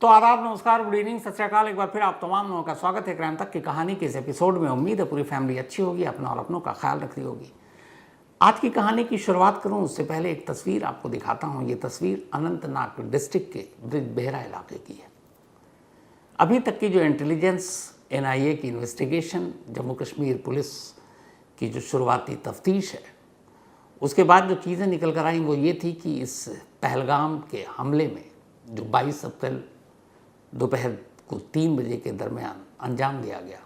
तो आदाब, नमस्कार, गुड इवनिंग, सत श्री अकाल। एक बार फिर आप तमाम लोगों का स्वागत है क्राइम तक की कहानी के इस एपिसोड में। उम्मीद है पूरी फैमिली अच्छी होगी, अपना और अपनों का ख्याल रख रही होगी। आज की कहानी की शुरुआत करूं उससे पहले एक तस्वीर आपको दिखाता हूं। ये तस्वीर अनंतनाग डिस्ट्रिक्ट के ब्रिजबेहरा इलाके की है। अभी तक की जो इंटेलिजेंस NIA की इन्वेस्टिगेशन, जम्मू कश्मीर पुलिस की जो शुरुआती तफ्तीश है, उसके बाद जो चीज़ें निकल कर आई वो ये थी कि इस पहलगाम के हमले में जो 22 अप्रैल दोपहर को 3 बजे के दरमियान अंजाम दिया गया,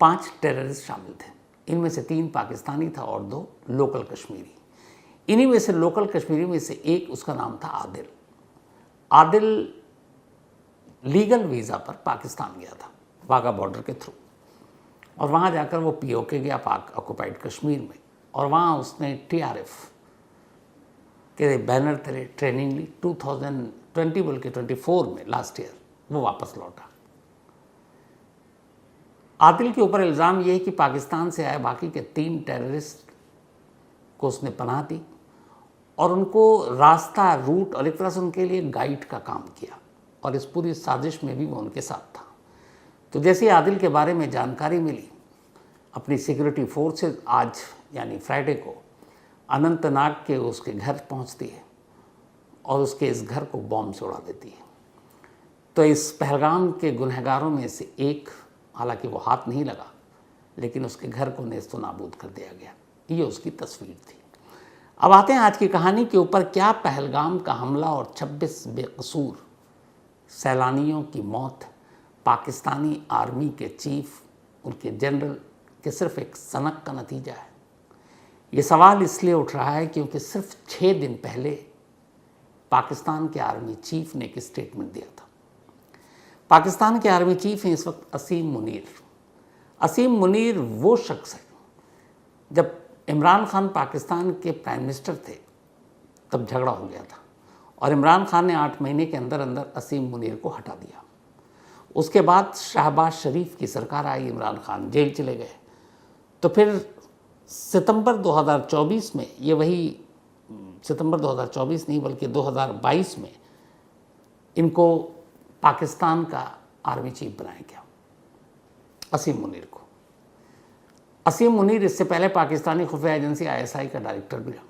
5 टेररिस्ट शामिल थे। इनमें से 3 पाकिस्तानी था और 2 लोकल कश्मीरी। इन्हीं में से लोकल कश्मीरी में से एक, उसका नाम था आदिल। आदिल लीगल वीज़ा पर पाकिस्तान गया था, वाघा बॉर्डर के थ्रू, और वहाँ जाकर वो POK गया, पाक ऑक्युपाइड कश्मीर में, और वहाँ उसने TRF के बैनर तले ट्रेनिंग ली। 2020 बल्कि 24 में, लास्ट ईयर, वो वापस लौटा। आदिल के ऊपर इल्ज़ाम ये है कि पाकिस्तान से आए बाकी के 3 टेररिस्ट को उसने पनाह दी और उनको रास्ता, रूट और एक तरह से उनके लिए गाइड का काम किया, और इस पूरी साजिश में भी वो उनके साथ था। तो जैसे आदिल के बारे में जानकारी मिली, अपनी सिक्योरिटी फोर्सेज आज यानी फ्राइडे को अनंतनाग के उसके घर पहुंचती है और उसके इस घर को बॉम्ब से उड़ा देती है। तो इस पहलगाम के गुनहगारों में से एक, हालांकि वो हाथ नहीं लगा, लेकिन उसके घर को नेस्तो नाबूद कर दिया गया। ये उसकी तस्वीर थी। अब आते हैं आज की कहानी के ऊपर। क्या पहलगाम का हमला और 26 बेकसूर सैलानियों की मौत पाकिस्तानी आर्मी के चीफ, उनके जनरल के सिर्फ एक सनक का नतीजा है? ये सवाल इसलिए उठ रहा है क्योंकि सिर्फ 6 दिन पहले पाकिस्तान के आर्मी चीफ ने एक स्टेटमेंट दिया था। पाकिस्तान के आर्मी चीफ हैं इस वक्त असीम मुनीर। असीम मुनीर वो शख्स है, जब इमरान खान पाकिस्तान के प्राइम मिनिस्टर थे तब झगड़ा हो गया था और इमरान खान ने 8 महीने के अंदर अंदर असीम मुनीर को हटा दिया। उसके बाद शहबाज शरीफ की सरकार आई, इमरान खान जेल चले गए। तो फिर सितंबर 2024 में, ये वही सितंबर 2024 नहीं बल्कि 2022 में, इनको पाकिस्तान का आर्मी चीफ बनाया गया, असीम मुनीर को। असीम मुनीर इससे पहले पाकिस्तानी खुफिया एजेंसी ISI का डायरेक्टर भी रहा,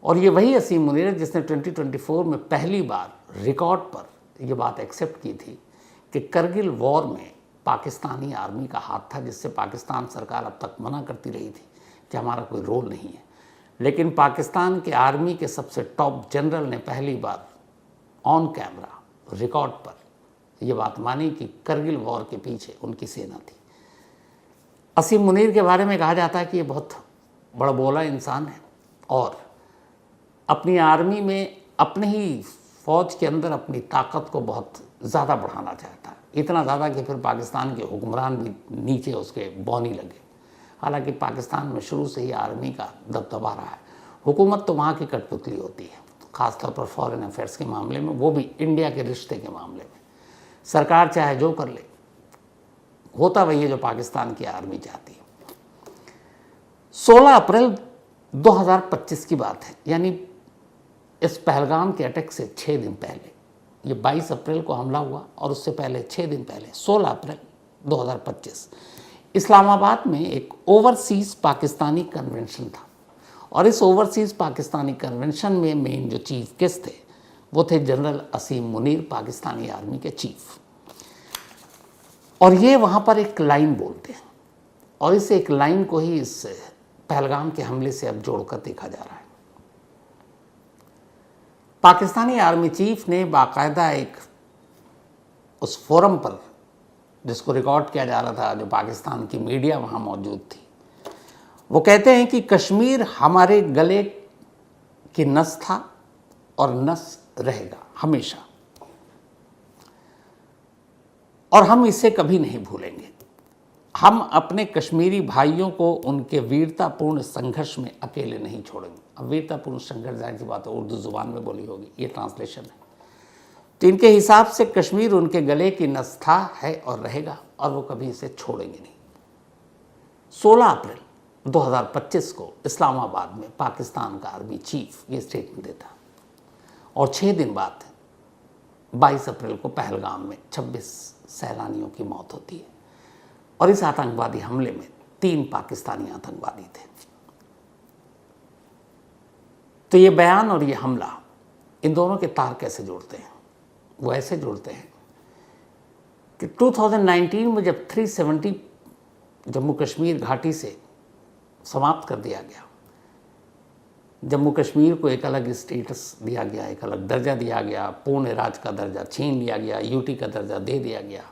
और ये वही असीम मुनीर है जिसने 2024 में पहली बार रिकॉर्ड पर यह बात एक्सेप्ट की थी कि करगिल वॉर में पाकिस्तानी आर्मी का हाथ था, जिससे पाकिस्तान सरकार अब तक मना करती रही थी कि हमारा कोई रोल नहीं है। लेकिन पाकिस्तान के आर्मी के सबसे टॉप जनरल ने पहली बार ऑन कैमरा, रिकॉर्ड पर यह बात मानी कि करगिल वॉर के पीछे उनकी सेना थी। असीम मुनीर के बारे में कहा जाता है कि ये बहुत बड़बोला इंसान है और अपनी आर्मी में, अपने ही फौज के अंदर अपनी ताकत को बहुत ज़्यादा बढ़ाना चाहता है। इतना ज़्यादा कि फिर पाकिस्तान के हुक्मरान भी नीचे उसके बौनी लगे। हालांकि पाकिस्तान में शुरू से ही आर्मी का दबदबा रहा है। हुकूमत तो वहाँ की कठपुतली होती है, ख़ासतौर पर फॉरेन अफेयर्स के मामले में, वो भी इंडिया के रिश्ते के मामले में। सरकार चाहे जो कर ले, होता वही है जो पाकिस्तान की आर्मी चाहती है। 16 अप्रैल 2025 की बात है, यानी इस पहलगाम के अटैक से 6 दिन पहले। ये 22 अप्रैल को हमला हुआ और उससे पहले 6 दिन पहले 16 अप्रैल 2025 इस्लामाबाद में एक ओवरसीज़ पाकिस्तानी कन्वेंशन था, और इस ओवरसीज़ पाकिस्तानी कन्वेंशन में मेन जो चीफ गेस्ट थे वो थे जनरल असीम मुनीर, पाकिस्तानी आर्मी के चीफ। और ये वहाँ पर एक लाइन बोलते हैं, और इस एक लाइन को ही इस पहलगाम के हमले से अब जोड़कर देखा जा रहा है। पाकिस्तानी आर्मी चीफ ने बाकायदा एक उस फोरम पर, जिसको रिकॉर्ड किया जा रहा था, जो पाकिस्तान की मीडिया वहाँ मौजूद थी, वो कहते हैं कि कश्मीर हमारे गले की नस था और नस रहेगा हमेशा, और हम इसे कभी नहीं भूलेंगे। हम अपने कश्मीरी भाइयों को उनके वीरतापूर्ण संघर्ष में अकेले नहीं छोड़ेंगे। अब वीरतापूर्ण संघर्ष, जाहिर सी बात है, उर्दू जुबान में बोली होगी, ये ट्रांसलेशन है। तो इनके हिसाब से कश्मीर उनके गले की नस था, है और रहेगा, और वो कभी इसे छोड़ेंगे नहीं। 16 अप्रैल 2025 को इस्लामाबाद में पाकिस्तान का आर्मी चीफ ये स्टेटमेंट देता, और 6 दिन बाद 22 अप्रैल को पहलगाम में 26 सैलानियों की मौत होती है और इस आतंकवादी हमले में 3 पाकिस्तानी आतंकवादी थे। तो ये बयान और ये हमला, इन दोनों के तार कैसे जुड़ते हैं? वो ऐसे जुड़ते हैं कि 2019 में जब 370 जम्मू कश्मीर घाटी से समाप्त कर दिया गया, जम्मू कश्मीर को एक अलग स्टेटस दिया गया, एक अलग दर्जा दिया गया, पूर्ण राज्य का दर्जा छीन लिया गया, यूटी का दर्जा दे दिया गया,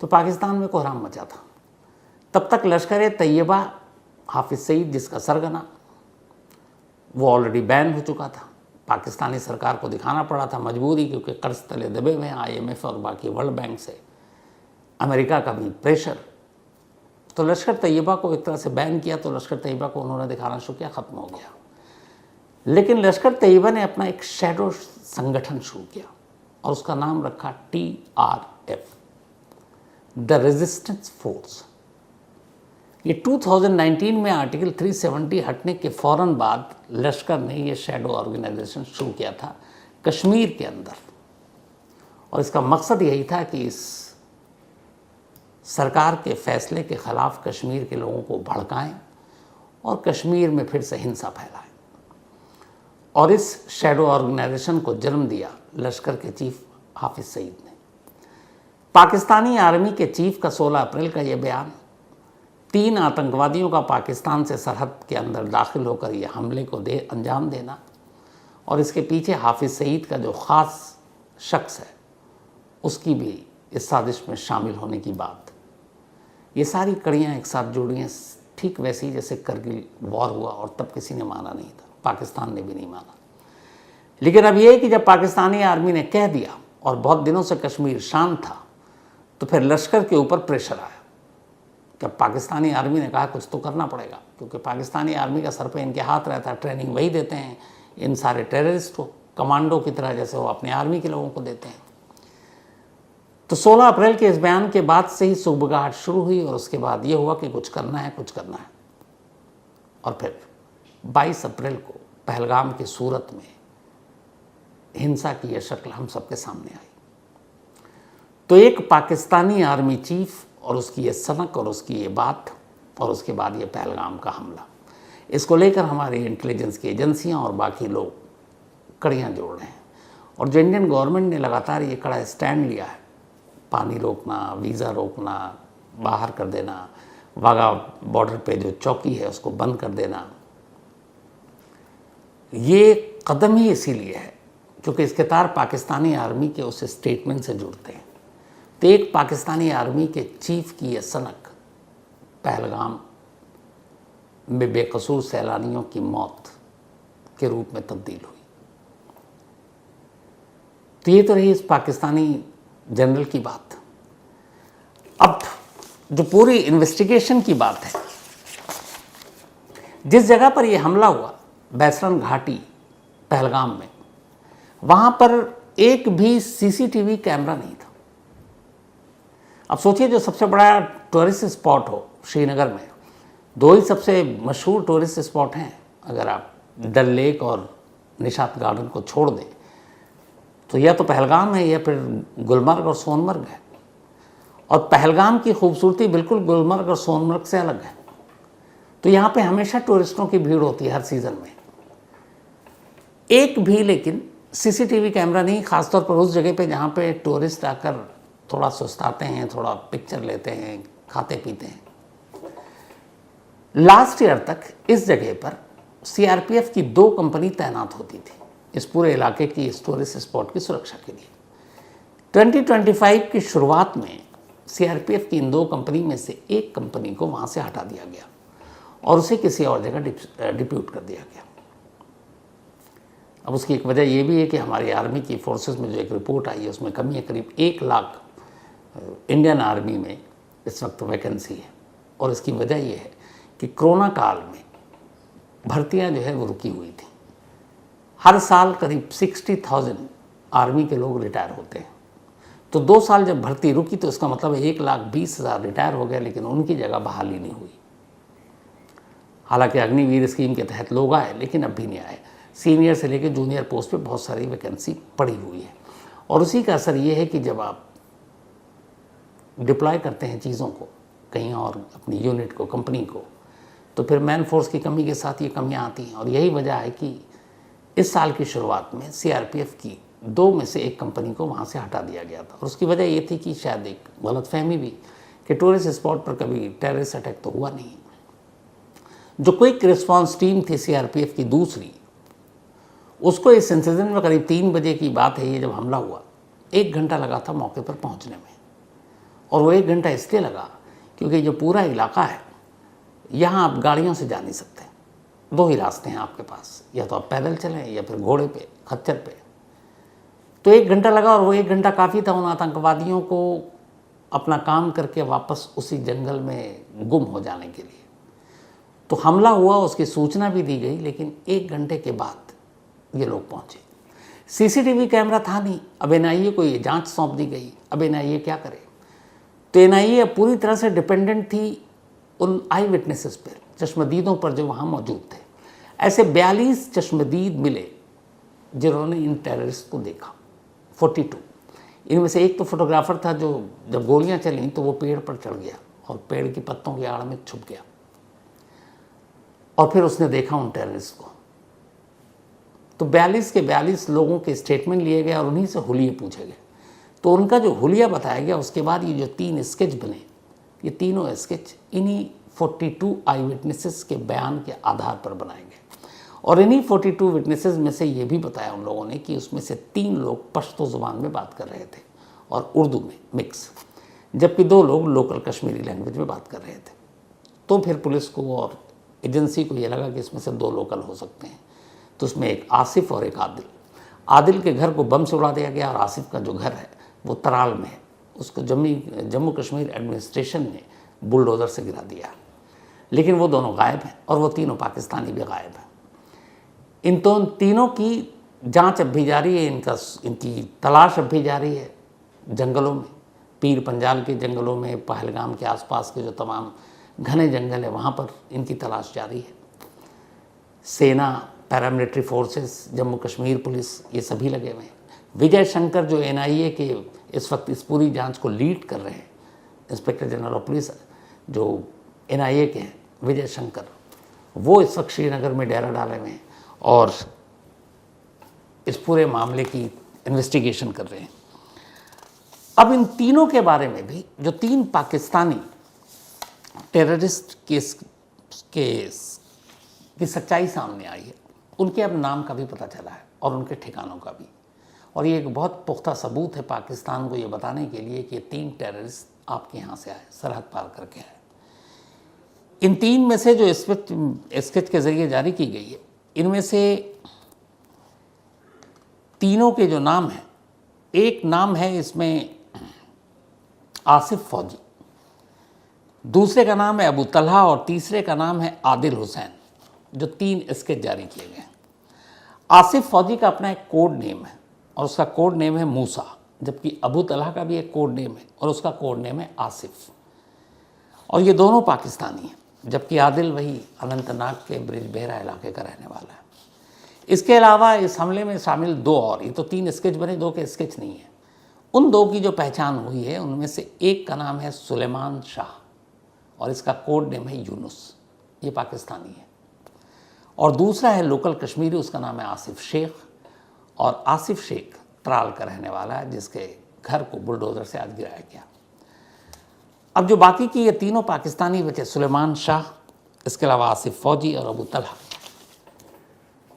तो पाकिस्तान में कोहराम मचा था। तब तक लश्कर तैयबा, हाफिज सईद जिसका सरगना, वो ऑलरेडी बैन हो चुका था। पाकिस्तानी सरकार को दिखाना पड़ा था मजबूरी, क्योंकि कर्ज तले दबे हुए हैं IMF और बाकी वर्ल्ड बैंक से, अमेरिका का भी प्रेशर। तो लश्कर तैयबा को एक तरह से बैन किया, तो लश्कर तैयबा को उन्होंने दिखाना शुरू किया, ख़त्म हो गया। लेकिन लश्कर तैयबा ने अपना एक शैडो संगठन शुरू किया और उसका नाम रखा TRF, द रेजिस्टेंस फोर्स। ये 2019 में आर्टिकल 370 हटने के फ़ौरन बाद लश्कर ने ये शैडो ऑर्गेनाइजेशन शुरू किया था कश्मीर के अंदर, और इसका मकसद यही था कि इस सरकार के फैसले के ख़िलाफ़ कश्मीर के लोगों को भड़काएं और कश्मीर में फिर से हिंसा फैलाएं। और इस शैडो ऑर्गेनाइजेशन को जन्म दिया लश्कर के चीफ हाफिज सईद ने। पाकिस्तानी आर्मी के चीफ का 16 अप्रैल का ये बयान, 3 आतंकवादियों का पाकिस्तान से सरहद के अंदर दाखिल होकर ये हमले को अंजाम देना, और इसके पीछे हाफिज सईद का जो ख़ास शख्स है उसकी भी इस साजिश में शामिल होने की बात, ये सारी कड़ियाँ एक साथ जुड़ी हैं, ठीक वैसी जैसे करगिल वॉर हुआ और तब किसी ने माना नहीं था, पाकिस्तान ने भी नहीं माना। लेकिन अब ये है कि जब पाकिस्तानी आर्मी ने कह दिया और बहुत दिनों से कश्मीर शांत था, तो फिर लश्कर के ऊपर प्रेशर आया। जब पाकिस्तानी आर्मी ने कहा कुछ तो करना पड़ेगा, क्योंकि पाकिस्तानी आर्मी का सर पे इनके हाथ रहता है, ट्रेनिंग वही देते हैं इन सारे टेररिस्ट को, कमांडो की तरह जैसे वो अपने आर्मी के लोगों को देते हैं। तो 16 अप्रैल के इस बयान के बाद से ही सुगबगाहट शुरू हुई, और उसके बाद ये हुआ कि कुछ करना है, कुछ करना है। और फिर 22 अप्रैल को पहलगाम की सूरत में हिंसा की यह शक्ल हम सबके सामने आई। तो एक पाकिस्तानी आर्मी चीफ और उसकी ये सनक और उसकी ये बात, और उसके बाद ये पहलगाम का हमला, इसको लेकर हमारी इंटेलिजेंस की एजेंसियां और बाकी लोग कड़ियाँ जोड़ रहे हैं। और जो इंडियन गवर्नमेंट ने लगातार ये कड़ा स्टैंड लिया है, पानी रोकना, वीज़ा रोकना, बाहर कर देना, वाघा बॉर्डर पे जो चौकी है उसको बंद कर देना, ये कदम ही इसीलिए है क्योंकि इसके तार पाकिस्तानी आर्मी के उस स्टेटमेंट से जुड़ते हैं। तो एक पाकिस्तानी आर्मी के चीफ की यह सनक पहलगाम में बेकसूर सैलानियों की मौत के रूप में तब्दील हुई। तो ये तो रही इस पाकिस्तानी जनरल की बात। अब जो पूरी इन्वेस्टिगेशन की बात है, जिस जगह पर यह हमला हुआ बैसरन घाटी पहलगाम में, वहां पर एक भी CCTV कैमरा नहीं था। अब सोचिए, जो सबसे बड़ा टूरिस्ट स्पॉट हो श्रीनगर में, 2 ही सबसे मशहूर टूरिस्ट स्पॉट हैं, अगर आप डल लेक और निशात गार्डन को छोड़ दें, तो या तो पहलगाम है या फिर गुलमर्ग और सोनमर्ग है। और पहलगाम की खूबसूरती बिल्कुल गुलमर्ग और सोनमर्ग से अलग है। तो यहाँ पे हमेशा टूरिस्टों की भीड़ होती है हर सीज़न में। एक भी लेकिन CCTV कैमरा नहीं, ख़ासतौर पर उस जगह पे जहाँ पे टूरिस्ट आकर थोड़ा सुस्ताते हैं, थोड़ा पिक्चर लेते हैं, खाते पीते हैं। लास्ट ईयर तक इस जगह पर CRPF की 2 कंपनी तैनात होती थी इस पूरे इलाके की, इस टूरिस्ट स्पॉट की सुरक्षा के लिए। 2025 की शुरुआत में CRPF की इन 2 कंपनी में से एक कंपनी को वहाँ से हटा दिया गया और उसे किसी और जगह डिप्यूट कर दिया गया। अब उसकी एक वजह यह भी है कि हमारी आर्मी की फोर्सेस में जो एक रिपोर्ट आई है उसमें कमी है। करीब 1 लाख इंडियन आर्मी में इस वक्त वैकेंसी है, और इसकी वजह यह है कि कोरोना काल में भर्तियां जो है वो रुकी हुई थी। हर साल करीब 60,000 आर्मी के लोग रिटायर होते हैं। तो 2 साल जब भर्ती रुकी तो इसका मतलब 1,20,000 रिटायर हो गया, लेकिन उनकी जगह बहाली नहीं हुई। हालांकि अग्निवीर स्कीम के तहत लोग आए, लेकिन अब भी नहीं आए। सीनियर से लेकर जूनियर पोस्ट पे बहुत सारी वैकेंसी पड़ी हुई है। और उसी का असर ये है कि जब आप डिप्लॉय करते हैं चीज़ों को कहीं और, अपनी यूनिट को, कंपनी को, तो फिर मैन फोर्स की कमी के साथ ये कमियां आती हैं। और यही वजह है कि इस साल की शुरुआत में सीआरपीएफ की 2 में से 1 कंपनी को वहाँ से हटा दिया गया था। और उसकी वजह ये थी कि शायद एक गलतफहमी भी कि टूरिस्ट स्पॉट पर कभी टेररिस्ट अटैक तो हुआ नहीं। जो क्विक रिस्पांस टीम थी सीआरपीएफ की दूसरी, उसको इस इंसिडेंट में करीब 3 बजे की बात है ये जब हमला हुआ, 1 घंटा लगा था मौके पर पहुंचने में। और वो 1 घंटा इसलिए लगा क्योंकि जो पूरा इलाका है यहाँ आप गाड़ियों से जा नहीं सकते, 2 ही रास्ते हैं आपके पास, या तो आप पैदल चलें या फिर घोड़े पे, खच्चर पे। तो 1 घंटा लगा और वो 1 घंटा काफ़ी था उन आतंकवादियों को अपना काम करके वापस उसी जंगल में गुम हो जाने के लिए। तो हमला हुआ, उसकी सूचना भी दी गई, लेकिन 1 घंटे के बाद ये लोग पहुंचे। सीसीटीवी कैमरा था नहीं। अब एनआईए को ये जांच सौंप दी गई। अब एनआईए क्या करे? तो एनआईए पूरी तरह से डिपेंडेंट थी उन आई विटनेसेस पर, चश्मदीदों पर जो वहाँ मौजूद थे। ऐसे 42 चश्मदीद मिले जिन्होंने इन टेररिस्ट को देखा, 42। इनमें से एक तो फोटोग्राफर था जो जब गोलियां चली तो वो पेड़ पर चढ़ गया और पेड़ की पत्तों की आड़ में छुप गया, और फिर उसने देखा उन टेररिस्ट को। तो 42 के 42 लोगों के स्टेटमेंट लिए गए और उन्हीं से हुलिये पूछे गए। तो उनका जो हुलिया बताया गया, उसके बाद ये जो 3 स्केच बने, ये तीनों स्केच इन्हीं 42 आई विटनेसेस के बयान के आधार पर बनाए गए। और इन्हीं 42 विटनेसेस में से ये भी बताया उन लोगों ने कि उसमें से 3 लोग पश्तो ज़ुबान में बात कर रहे थे और उर्दू में मिक्स, जबकि 2 लोग लोकल कश्मीरी लैंग्वेज में बात कर रहे थे। तो फिर पुलिस को और एजेंसी को ये लगा कि इसमें से 2 लोकल हो सकते हैं। तो उसमें एक आसिफ और एक आदिल। आदिल के घर को बम से उड़ा दिया गया और आसिफ का जो घर है वो तराल में है, उसको जम्मू कश्मीर एडमिनिस्ट्रेशन ने बुलडोज़र से गिरा दिया। लेकिन वो दोनों गायब हैं और वो तीनों पाकिस्तानी भी गायब हैं। इन तीनों की जांच अब भी जारी है, इनकी तलाश अब भी जारी है जंगलों में, पीर पंजाल के जंगलों में, पहलगाम के आसपास के जो तमाम घने जंगल है वहाँ पर इनकी तलाश जारी है। सेना, paramilitary forces, Jammu Kashmir police, ये सभी लगे हुए हैं। विजय शंकर जो एनआईए के इस वक्त इस पूरी जांच को लीड कर रहे हैं, इंस्पेक्टर जनरल ऑफ पुलिस जो एनआईए के हैं, विजय शंकर, वो इस वक्त श्रीनगर में डेरा डाले हुए हैं और इस पूरे मामले की इन्वेस्टिगेशन कर रहे हैं। अब इन तीनों के बारे में भी जो 3 पाकिस्तानी टेररिस्ट केस की सच्चाई सामने आई है, उनके अब नाम का भी पता चला है और उनके ठिकानों का भी। और ये एक बहुत पुख्ता सबूत है पाकिस्तान को ये बताने के लिए कि ये 3 टेररिस्ट आपके यहाँ से आए, सरहद पार करके आए। इन 3 में से जो स्केच के ज़रिए जारी की गई है, इनमें से तीनों के जो नाम हैं, एक नाम है इसमें आसिफ फौजी, दूसरे का नाम है अबू तलहा और तीसरे का नाम है आदिल हुसैन, जो 3 स्केच जारी किए गए हैं। आसिफ फौजी का अपना एक कोड नेम है और उसका कोड नेम है मूसा, जबकि अबू तलहा का भी एक कोड नेम है और उसका कोड नेम है आसिफ। और ये दोनों पाकिस्तानी हैं, जबकि आदिल वही अनंतनाग के ब्रिजबेहरा इलाके का रहने वाला है। इसके अलावा इस हमले में शामिल 2 और, ये तो 3 स्केच बने, 2 के स्केच नहीं है। उन 2 की जो पहचान हुई है उनमें से एक का नाम है सुलेमान शाह और इसका कोड नेम है यूनुस, ये पाकिस्तानी है। और दूसरा है लोकल कश्मीरी, उसका नाम है आसिफ शेख, और आसिफ शेख त्राल का रहने वाला है जिसके घर को बुलडोज़र से आज गिराया गया। अब जो बाकी की ये तीनों पाकिस्तानी बचे, सुलेमान शाह, इसके अलावा आसिफ फौजी और अबू तलहा,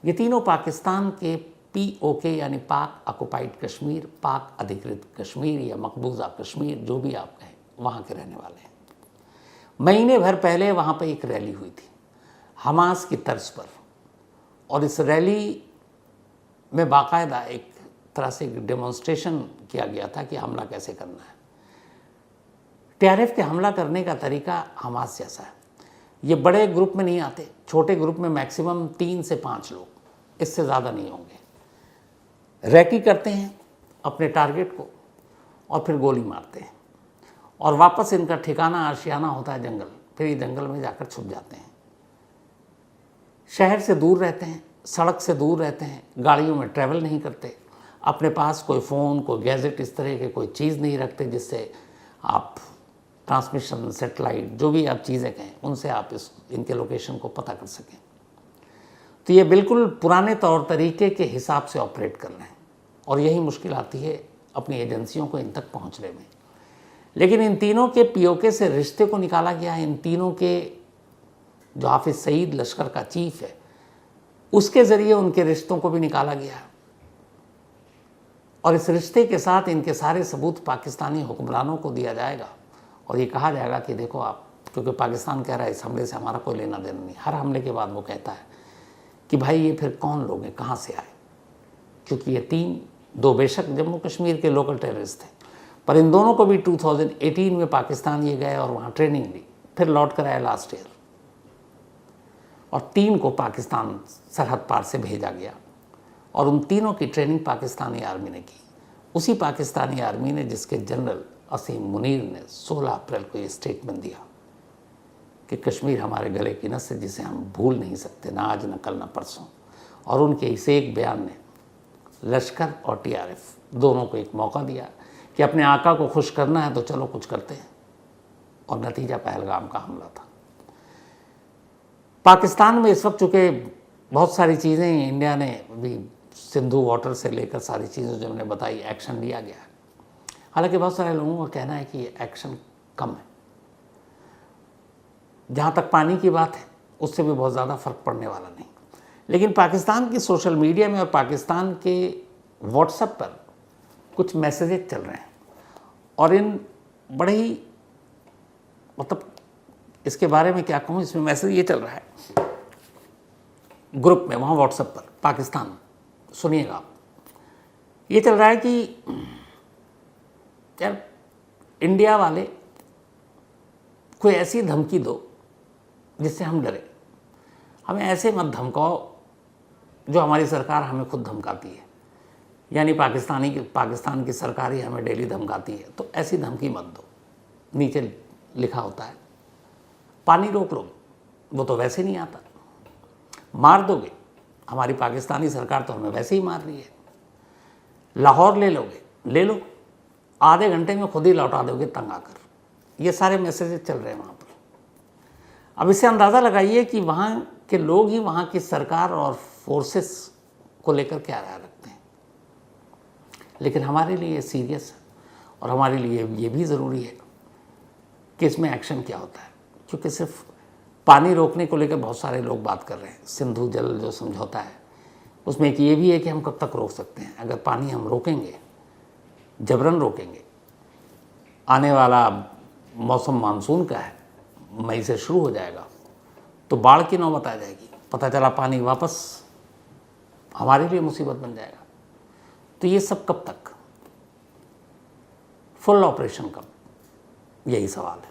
ये तीनों पाकिस्तान के POK यानी पाक ऑक्युपाइड कश्मीर, पाक अधिकृत कश्मीर या मकबूजा कश्मीर, जो भी आप कहें, वहाँ के रहने वाले हैं। महीने भर पहले वहाँ पर एक रैली हुई थी हमास की तर्ज पर, और इस रैली में बाकायदा एक तरह से डेमोन्स्ट्रेशन किया गया था कि हमला कैसे करना है। TRF के हमला करने का तरीका हमास जैसा है, ये बड़े ग्रुप में नहीं आते, छोटे ग्रुप में मैक्सिमम 3 से 5 लोग, इससे ज़्यादा नहीं होंगे। रैकी करते हैं अपने टारगेट को और फिर गोली मारते हैं और वापस इनका ठिकाना आशियाना होता है जंगल, फिर ये जंगल में जाकर छुप जाते हैं। शहर से दूर रहते हैं, सड़क से दूर रहते हैं, गाड़ियों में ट्रैवल नहीं करते, अपने पास कोई फ़ोन, कोई गैजेट, इस तरह के कोई चीज़ नहीं रखते जिससे आप ट्रांसमिशन, सेटेलाइट, जो भी आप चीज़ें कहें, उनसे आप इनके लोकेशन को पता कर सकें। तो ये बिल्कुल पुराने तौर तरीके के हिसाब से ऑपरेट कर रहे हैं और यही मुश्किल आती है अपनी एजेंसियों को इन तक पहुंचने में। लेकिन इन तीनों के पीओके से रिश्ते को निकाला गया है। इन तीनों के जो हाफिज सईद लश्कर का चीफ है, उसके ज़रिए उनके रिश्तों को भी निकाला गया है और इस रिश्ते के साथ इनके सारे सबूत पाकिस्तानी हुक्मरानों को दिया जाएगा और ये कहा जाएगा कि देखो आप, क्योंकि पाकिस्तान कह रहा है इस हमले से हमारा कोई लेना देना नहीं। हर हमले के बाद वो कहता है कि भाई ये फिर कौन लोग हैं, कहाँ से आए, क्योंकि ये दो बेशक जम्मू कश्मीर के लोकल टेररिस्ट थे, पर इन दोनों को भी 2018 में पाकिस्तान ये गए और वहाँ ट्रेनिंग ली, फिर लौट कर आए लास्ट ईयर, और 3 को पाकिस्तान सरहद पार से भेजा गया और उन तीनों की ट्रेनिंग पाकिस्तानी आर्मी ने की। उसी पाकिस्तानी आर्मी ने जिसके जनरल असीम मुनीर ने 16 अप्रैल को ये स्टेटमेंट दिया कि कश्मीर हमारे गले की नस है जिसे हम भूल नहीं सकते, ना आज, ना कल, ना परसों। और उनके इस एक बयान ने लश्कर और टीआरएफ दोनों को एक मौका दिया कि अपने आका को खुश करना है तो चलो कुछ करते हैं, और नतीजा पहलगाम का हमला था। पाकिस्तान में इस वक्त चूँकि बहुत सारी चीज़ें इंडिया ने भी सिंधु वाटर से लेकर सारी चीज़ें जो हमने बताई, एक्शन लिया गया है। हालांकि बहुत सारे लोगों का कहना है कि ये एक्शन कम है। जहाँ तक पानी की बात है उससे भी बहुत ज़्यादा फ़र्क पड़ने वाला नहीं। लेकिन पाकिस्तान की सोशल मीडिया में और पाकिस्तान के व्हाट्सएप पर कुछ मैसेजेस चल रहे हैं और इन बड़े ही, मतलब इसके बारे में क्या कहूँ, इसमें मैसेज ये चल रहा है ग्रुप में, वहाँ व्हाट्सएप पर पाकिस्तान, सुनिएगा आप। ये चल रहा है कि यार इंडिया वाले कोई ऐसी धमकी दो जिससे हम डरें, हमें ऐसे मत धमकाओ जो हमारी सरकार हमें खुद धमकाती है, यानी पाकिस्तान की सरकार ही हमें डेली धमकाती है, तो ऐसी धमकी मत दो। नीचे लिखा होता है पानी रोक लोगे, वो तो वैसे नहीं आता, मार दोगे, हमारी पाकिस्तानी सरकार तो हमें वैसे ही मार रही है, लाहौर ले लोगे, ले लो, आधे घंटे में खुद ही लौटा दोगे तंग आकर। ये सारे मैसेजेस चल रहे हैं वहाँ पर। अब इससे अंदाज़ा लगाइए कि वहाँ के लोग ही वहाँ की सरकार और फोर्सेस को लेकर क्या राय रखते हैं। लेकिन हमारे लिए सीरियस है और हमारे लिए ये भी ज़रूरी है कि इसमें एक्शन क्या होता है, क्योंकि सिर्फ पानी रोकने को लेकर बहुत सारे लोग बात कर रहे हैं। सिंधु जल जो समझौता है उसमें एक ये भी है कि हम कब तक रोक सकते हैं। अगर पानी हम रोकेंगे, जबरन रोकेंगे, आने वाला मौसम मानसून का है, मई से शुरू हो जाएगा, तो बाढ़ की नौबत आ जाएगी, पता चला पानी वापस हमारे लिए मुसीबत बन जाएगा। तो ये सब कब तक, फुल ऑपरेशन कब, यही सवाल है।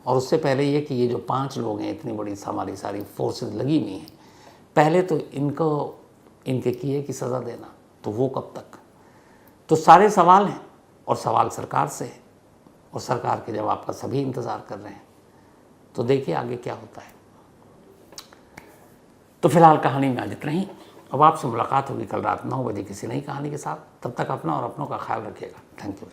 और उससे पहले ये कि ये जो 5 लोग हैं, इतनी बड़ी हमारी सारी फोर्सेस लगी हुई हैं, पहले तो इनको इनके किए की सज़ा देना, तो वो कब तक। तो सारे सवाल हैं और सवाल सरकार से है और सरकार के जवाब का सभी इंतज़ार कर रहे हैं। तो देखिए आगे क्या होता है। तो फिलहाल कहानी में आज इतना ही। अब आपसे मुलाकात होगी कल रात 9 बजे किसी नई कहानी के साथ। तब तक अपना और अपनों का ख्याल रखिएगा। Thank you.